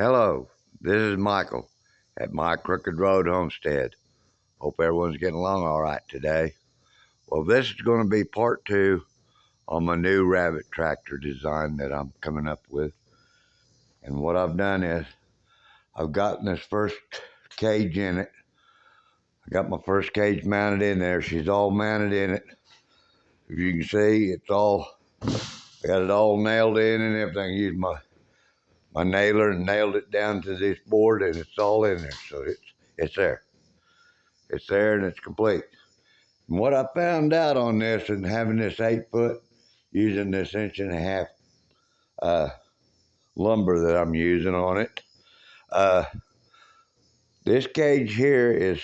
Hello, this is Michael at My Crooked Road Homestead. Hope everyone's getting along all right today. Well, this is going to be part two on my new rabbit tractor design that I'm coming up with. And what I've done is I've gotten this first cage in it. I got my first cage mounted in there. She's all mounted in it. If you can see, I got it all nailed in and everything. I used my nailer and nailed it down to this board, and it's all in there. So it's there. It's there and it's complete. And what I found out on this and having this 8 foot, using this 1.5 inch lumber that I'm using on it, uh, this cage here is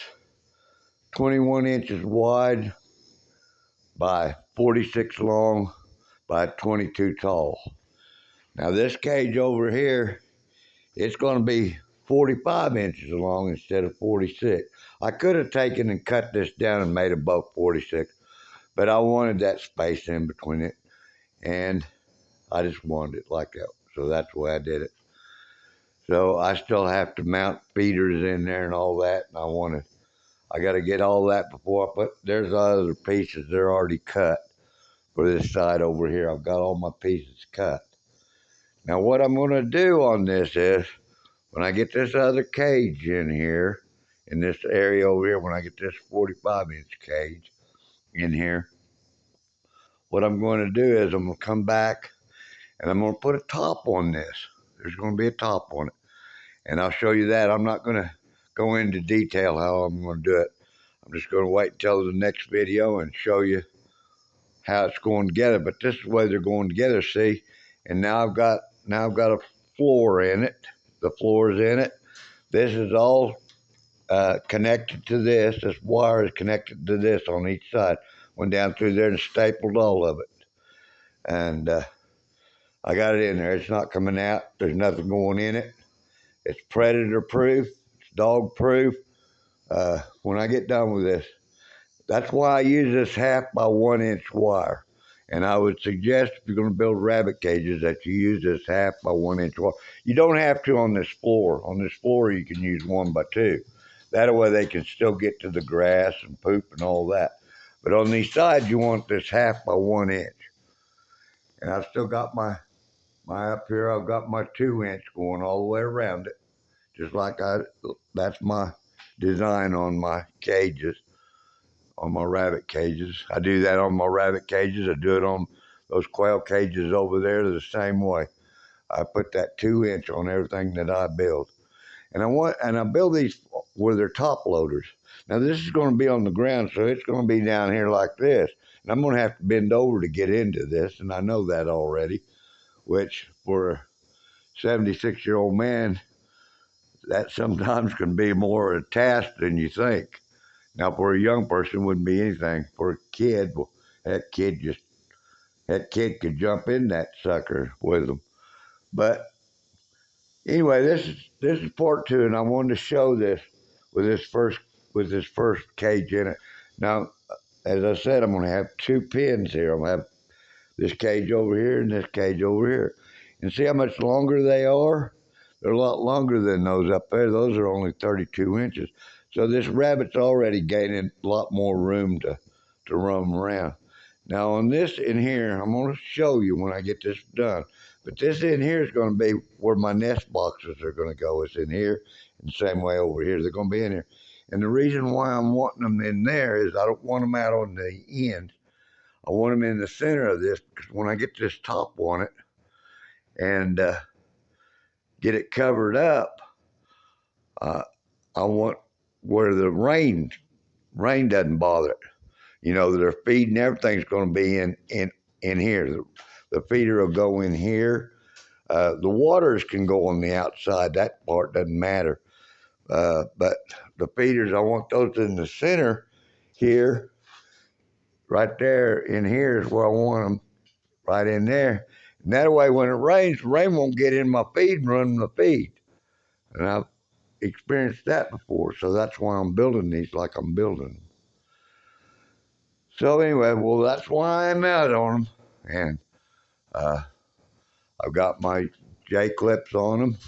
21 inches wide by 46 long by 22 tall. Now this cage over here, it's going to be 45 inches long instead of 46. I could have taken and cut this down and made it about 46, but I wanted that space in between it, and I just wanted it like that. So that's the way I did it. So I still have to mount feeders in there and all that, and I got to get all that before I there's other pieces, they're already cut for this side over here. I've got all my pieces cut. Now what I'm going to do on this is, when I get this other cage in here, in this area over here, when I get this 45-inch cage in here, what I'm going to do is I'm going to come back and I'm going to put a top on this. There's going to be a top on it, and I'll show you that. I'm not going to go into detail how I'm going to do it. I'm just going to wait until the next video and show you how it's going together. But this is the way they're going together, see? And now I've got a floor in it. The floor is in it. This is all connected to this. This wire is connected to this on each side. Went down through there and stapled all of it. And I got it in there. It's not coming out. There's nothing going in it. It's predator proof. It's dog proof. When I get done with this, that's why I use this 1/2 by 1 inch wire. And I would suggest, if you're going to build rabbit cages, that you use this 1/2 by 1 inch wire. You don't have to on this floor. On this floor, you can use 1 by 2. That way they can still get to the grass and poop and all that. But on these sides, you want this 1/2 by 1 inch. And I've still got my up here, I've got my 2 inch going all the way around it. Just like that's my design on my cages, on my rabbit cages. I do that on my rabbit cages. I do it on those quail cages over there the same way. I put that 2 inch on everything that I build. And I build these where they're top loaders. Now this is going to be on the ground, so it's going to be down here like this. And I'm going to have to bend over to get into this, and I know that already, which for a 76-year-old man, that sometimes can be more a task than you think. Now for a young person, it wouldn't be anything. For a kid, well, that kid could jump in that sucker with them. But anyway, this is part two, and I wanted to show this with this first cage in it. Now, as I said, I'm going to have 2 pins here. I'm going to have this cage over here and this cage over here. And see how much longer they are? They're a lot longer than those up there. Those are only 32 inches. So this rabbit's already gaining a lot more room to roam around. Now on this in here, I'm going to show you when I get this done. But this in here is going to be where my nest boxes are going to go. It's in here, and the same way over here. They're going to be in here. And the reason why I'm wanting them in there is I don't want them out on the end. I want them in the center of this, because when I get this top on it and get it covered up, I want where the rain doesn't bother it. You know, their feed and everything's going to be in here. The feeder will go in here. The waters can go on the outside. That part doesn't matter. But the feeders, I want those in the center here. Right there in here is where I want them, right in there. And that way, when it rains, the rain won't get in my feed and run the feed. And I've experienced that before, so that's why I'm building these like I'm building them. So anyway, well, that's why I'm out on them. And I've got my J-clips on them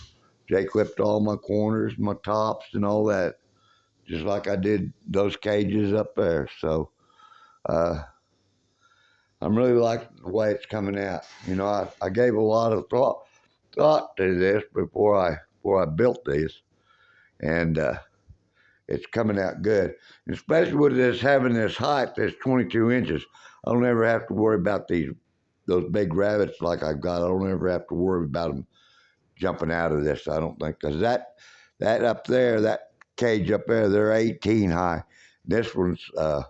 J-clipped all my corners, my tops, and all that, just like I did those cages up there. So uh, I'm really liking the way it's coming out. You know, I gave a lot of thought to this before I built this, and it's coming out good. And especially with this having this height, that's 22 inches. I don't ever have to worry about those big rabbits like I've got. I don't ever have to worry about them jumping out of this. I don't think, because that up there, that cage up there, they're 18 high. This one's uh,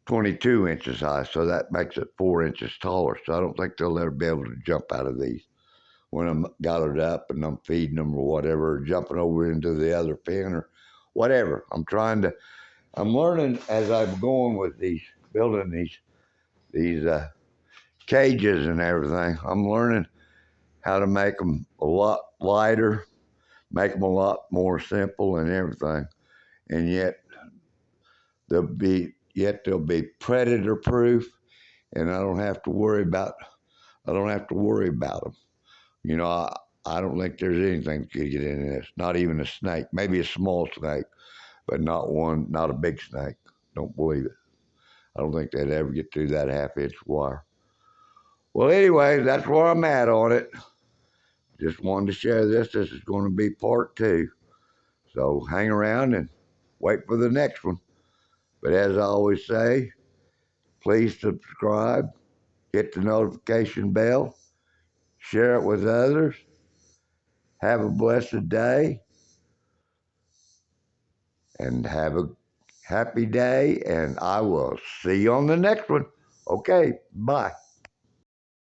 22 inches high, so that makes it 4 inches taller. So I don't think they'll ever be able to jump out of these when I'm got it up and I'm feeding them or whatever, or jumping over into the other pen or whatever. I'm learning as I'm going with building these cages and everything. I'm learning how to make them a lot lighter, make them a lot more simple and everything, and they'll be predator proof, and I don't have to worry about them. You know, I don't think there's anything that could get in this. Not even a snake. Maybe a small snake, but not a big snake. Don't believe it. I don't think they'd ever get through that half-inch wire. Well, anyway, that's where I'm at on it. Just wanted to share this. This is going to be part 2. So hang around and wait for the next one. But as I always say, please subscribe, hit the notification bell, share it with others. Have a blessed day and have a happy day. And I will see you on the next one. Okay, bye.